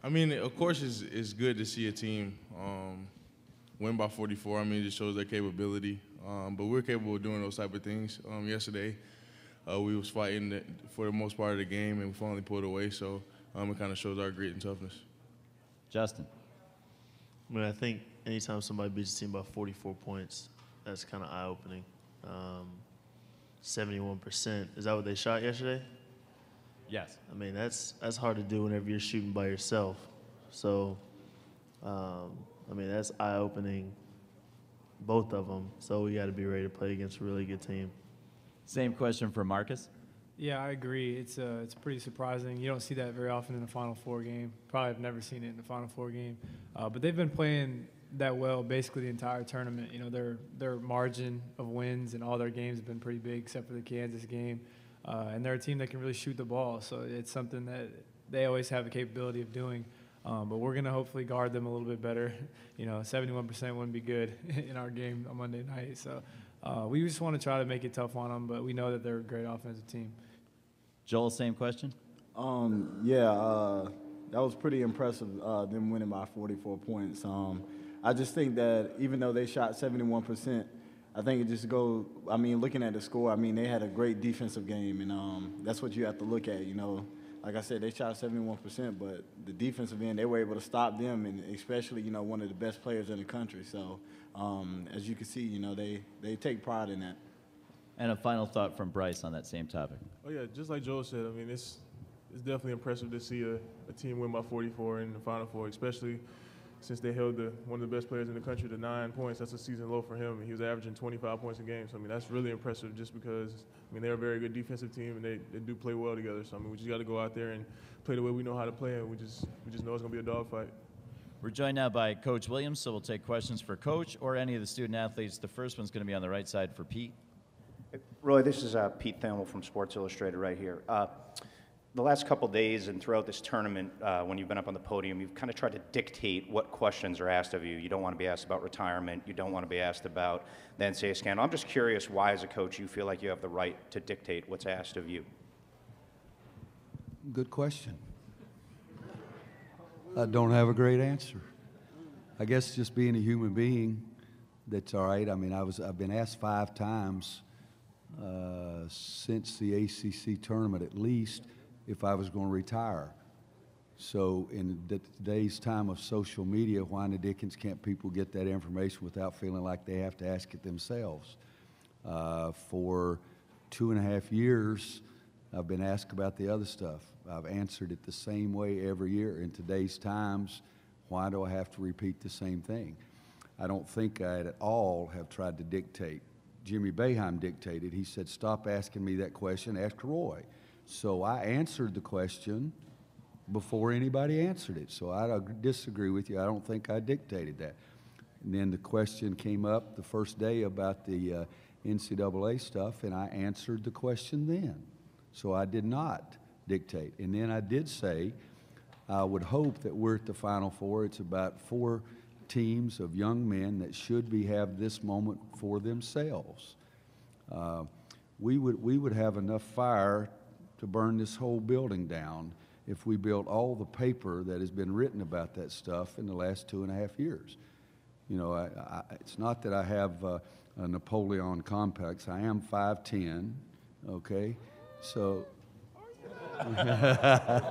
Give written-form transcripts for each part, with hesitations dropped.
I mean, of course, it's good to see a team win by 44. I mean, it just shows their capability. But we're capable of doing those type of things. Yesterday, we was fighting for the most part of the game, and we finally pulled away. So it kind of shows our grit and toughness. Justin. I mean, I think anytime somebody beats a team by 44 points, that's kind of eye-opening. 71%. Is that what they shot yesterday? Yes. I mean, that's hard to do whenever you're shooting by yourself. So, I mean, that's eye-opening, both of them. So we got to be ready to play against a really good team. Same question for Marcus. Yeah, I agree. It's pretty surprising. You don't see that very often in the Final Four game. Probably have never seen it in the Final Four game. But they've been playing that well basically the entire tournament. You know, their margin of wins in all their games have been pretty big, except for the Kansas game. And they're a team that can really shoot the ball, so it's something that they always have the capability of doing. But we're going to hopefully guard them a little bit better. You know, 71% wouldn't be good in our game on Monday night. So we just want to try to make it tough on them, but we know that they're a great offensive team. Joel, same question? That was pretty impressive, them winning by 44 points. I just think that even though they shot 71%, I think it just goes, I mean, looking at the score, I mean, they had a great defensive game, and that's what you have to look at, you know. Like I said, they shot 71%, but the defensive end, they were able to stop them, and especially, you know, one of the best players in the country. So, as you can see, you know, they take pride in that. And a final thought from Bryce on that same topic. Oh, yeah, just like Joel said, I mean, it's definitely impressive to see a team win by 44 in the Final Four, especially since they held one of the best players in the country to 9 points. That's a season low for him. He was averaging 25 points a game. So, I mean, that's really impressive just because, I mean, they're a very good defensive team, and they do play well together. So, I mean, we just got to go out there and play the way we know how to play, and we just know it's going to be a dogfight. We're joined now by Coach Williams, so we'll take questions for Coach or any of the student athletes. The first one's going to be on the right side for Pete. Roy, this is Pete Thamel from Sports Illustrated right here. The last couple days and throughout this tournament, when you've been up on the podium, you've kind of tried to dictate what questions are asked of you. You don't want to be asked about retirement. You don't want to be asked about the NCAA scandal. I'm just curious why, as a coach, you feel like you have the right to dictate what's asked of you. Good question. I don't have a great answer. I guess just being a human being, that's all right. I mean, I've been asked 5 times since the ACC tournament at least if I was going to retire. So in today's time of social media, why in the dickens can't people get that information without feeling like they have to ask it themselves? For 2.5 years, I've been asked about the other stuff. I've answered it the same way every year. In today's times, why do I have to repeat the same thing? I don't think I at all have tried to dictate. Jimmy Boeheim dictated. He said, stop asking me that question, ask Roy. So I answered the question before anybody answered it. So I disagree with you. I don't think I dictated that. And then the question came up the first day about the NCAA stuff, and I answered the question then. So I did not dictate. And then I did say, I would hope that we're at the Final Four. It's about 4 teams of young men that should have this moment for themselves. We would have enough fire to burn this whole building down if we built all the paper that has been written about that stuff in the last 2.5 years. You know, it's not that I have a Napoleon complex. I am 5'10", okay? So I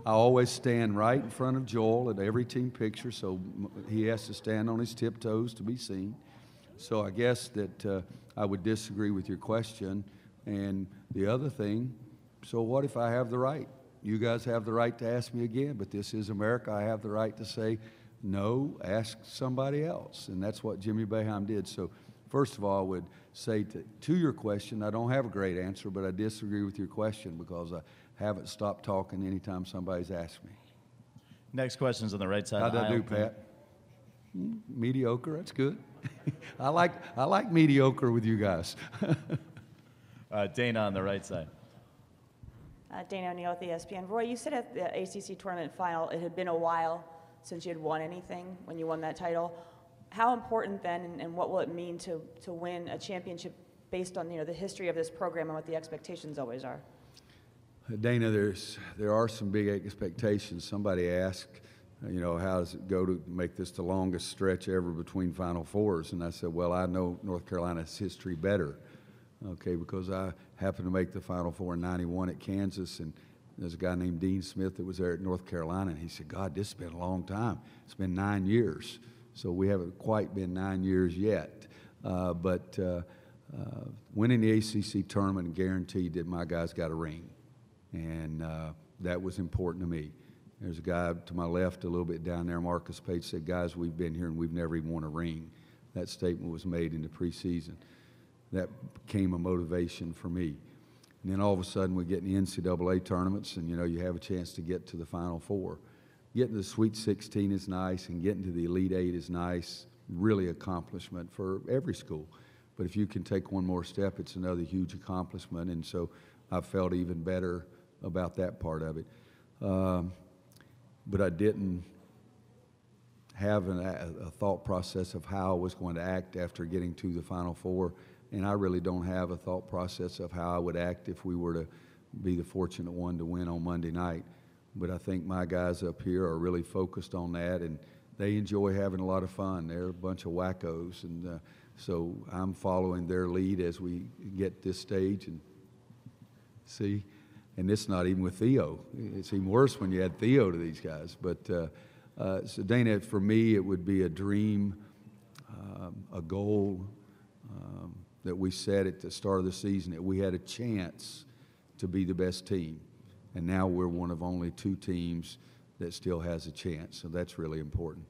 always stand right in front of Joel at every team picture, so he has to stand on his tiptoes to be seen. So I guess that I would disagree with your question. And the other thing, so what if I have the right? You guys have the right to ask me again, but this is America. I have the right to say, no, ask somebody else. And that's what Jimmy Boeheim did. So first of all, I would say to your question, I don't have a great answer, but I disagree with your question because I haven't stopped talking anytime somebody's asked me. Next question's on the right side. How'd I do, Pat? Mediocre, that's good. I like mediocre with you guys. Dana on the right side. Dana O'Neill with ESPN. Roy, you said at the ACC tournament final it had been a while since you had won anything when you won that title. How important then, and what will it mean to win a championship based on the history of this program and what the expectations always are? Dana, there are some big expectations. Somebody asked, how does it go to make this the longest stretch ever between Final Fours? And I said, well, I know North Carolina's history better, okay, because I happened to make the Final Four in '91 at Kansas, and there's a guy named Dean Smith that was there at North Carolina, and he said, God, this has been a long time. It's been 9 years. So we haven't quite been 9 years yet. But winning the ACC tournament guaranteed that my guys got a ring. And that was important to me. There's a guy to my left a little bit down there, Marcus Page, said, guys, we've been here and we've never even won a ring. That statement was made in the preseason. That became a motivation for me. And then all of a sudden we get in the NCAA tournaments and, you have a chance to get to the Final Four. Getting to the Sweet 16 is nice, and getting to the Elite Eight is nice, really accomplishment for every school. But if you can take one more step, it's another huge accomplishment, and so I felt even better about that part of it. But I didn't have a thought process of how I was going to act after getting to the Final Four, and I really don't have a thought process of how I would act if we were to be the fortunate one to win on Monday night. But I think my guys up here are really focused on that, and they enjoy having a lot of fun. They're a bunch of wackos, and so I'm following their lead as we get this stage and see. And it's not even with Theo. It's even worse when you add Theo to these guys. But so Dana, for me, it would be a dream, a goal that we set at the start of the season, that we had a chance to be the best team. And now we're one of only 2 teams that still has a chance, so that's really important.